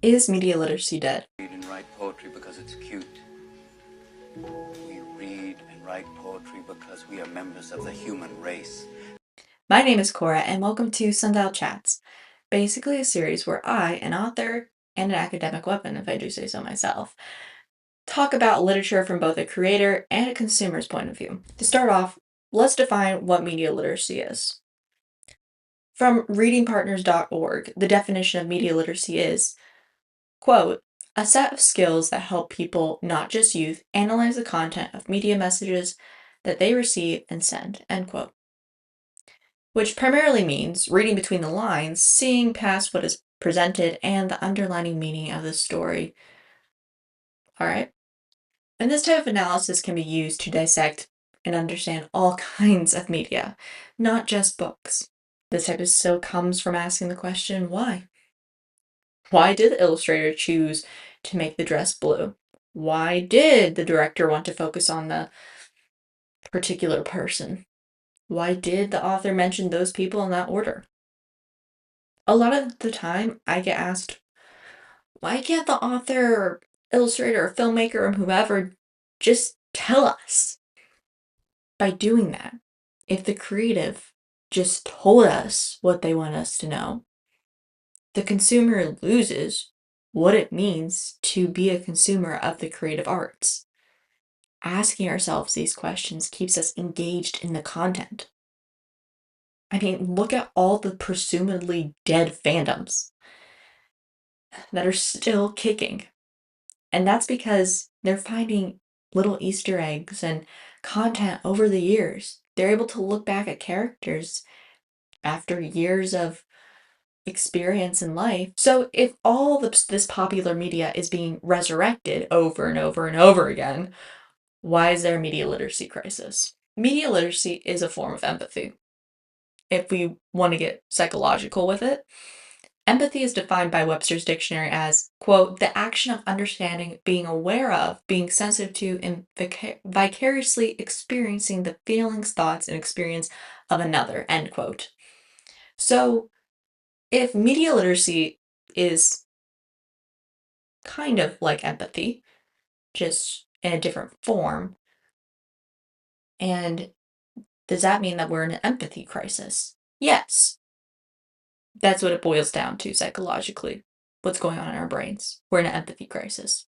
Is media literacy dead? Read and write poetry because it's cute. We read and write poetry because we are members of the human race. My name is Cora, and welcome to Sundial Chats, basically a series where I, an author and an academic weapon, if I do say so myself, talk about literature from both a creator and a consumer's point of view. To start off, let's define what media literacy is. From readingpartners.org, the definition of media literacy is, quote, a set of skills that help people, not just youth, analyze the content of media messages that they receive and send, end quote. Which primarily means reading between the lines, seeing past what is presented, and the underlining meaning of the story. All right? And this type of analysis can be used to dissect and understand all kinds of media, not just books. This type of so comes from asking the question, why? Why did the illustrator choose to make the dress blue? Why did the director want to focus on the particular person? Why did the author mention those people in that order? A lot of the time, I get asked, why can't the author or illustrator or filmmaker or whoever just tell us? By doing that, if the creative just told us what they want us to know, the consumer loses what it means to be a consumer of the creative arts. Asking ourselves these questions keeps us engaged in the content. I mean, look at all the presumably dead fandoms that are still kicking. And that's because they're finding little Easter eggs and content over the years. They're able to look back at characters after years of experience in life. So if all this popular media is being resurrected over and over and over again, why is there a media literacy crisis? Media literacy is a form of empathy. If we want to get psychological with it, empathy is defined by Webster's dictionary as, quote, the action of understanding, being aware of, being sensitive to, and vicariously experiencing the feelings, thoughts, and experience of another, end quote. So if media literacy is kind of like empathy, just in a different form, and does that mean that we're in an empathy crisis? Yes. That's what it boils down to psychologically. What's going on in our brains? We're in an empathy crisis.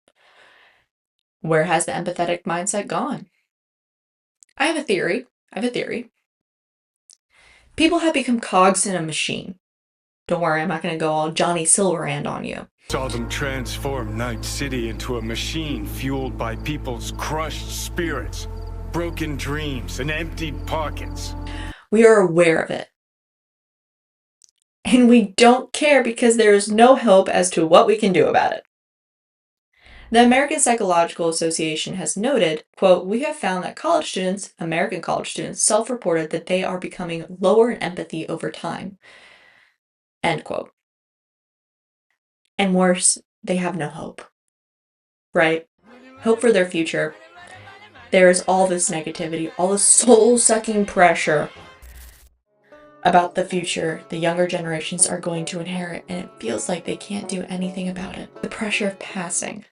Where has the empathetic mindset gone? I have a theory. People have become cogs in a machine. Don't worry, I'm not going to go all Johnny Silverhand on you. Saw them transform Night City into a machine fueled by people's crushed spirits, broken dreams, and emptied pockets. We are aware of it. And we don't care because there is no hope as to what we can do about it. The American Psychological Association has noted, quote, we have found that college students, American college students, self-reported that they are becoming lower in empathy over time, end quote. And worse, they have no hope, right? Hope for their future. There is all this negativity, all this soul-sucking pressure about the future the younger generations are going to inherit, and it feels like they can't do anything about it. The pressure of passing,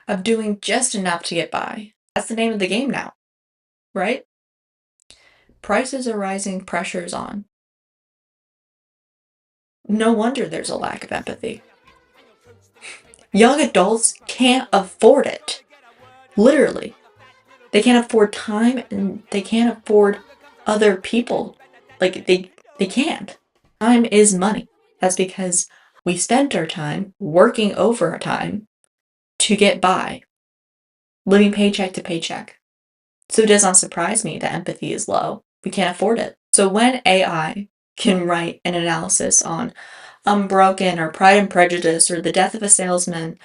of doing just enough to get by. That's the name of the game now, right? Prices are rising, pressure's on. No wonder there's a lack of empathy. Young adults can't afford it. Literally. They can't afford time and they can't afford other people. Like, they can't. Time is money. That's because we spent our time working overtime to get by, living paycheck to paycheck. So it does not surprise me that empathy is low. We can't afford it. So when AI can write an analysis on Unbroken or Pride and Prejudice or The Death of a Salesman,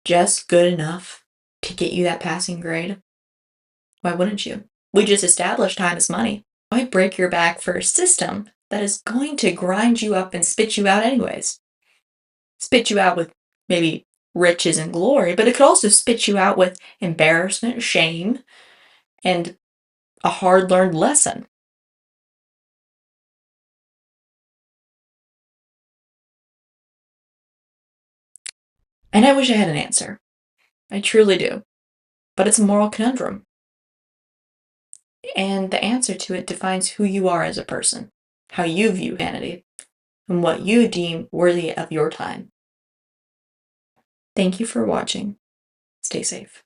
just good enough to get you that passing grade, why wouldn't you? We just established time is money. Why break your back for a system that is going to grind you up and spit you out anyways? Spit you out with maybe riches and glory, but it could also spit you out with embarrassment, shame, and a hard-learned lesson. And I wish I had an answer. I truly do. But it's a moral conundrum. And the answer to it defines who you are as a person, how you view humanity, and what you deem worthy of your time. Thank you for watching. Stay safe.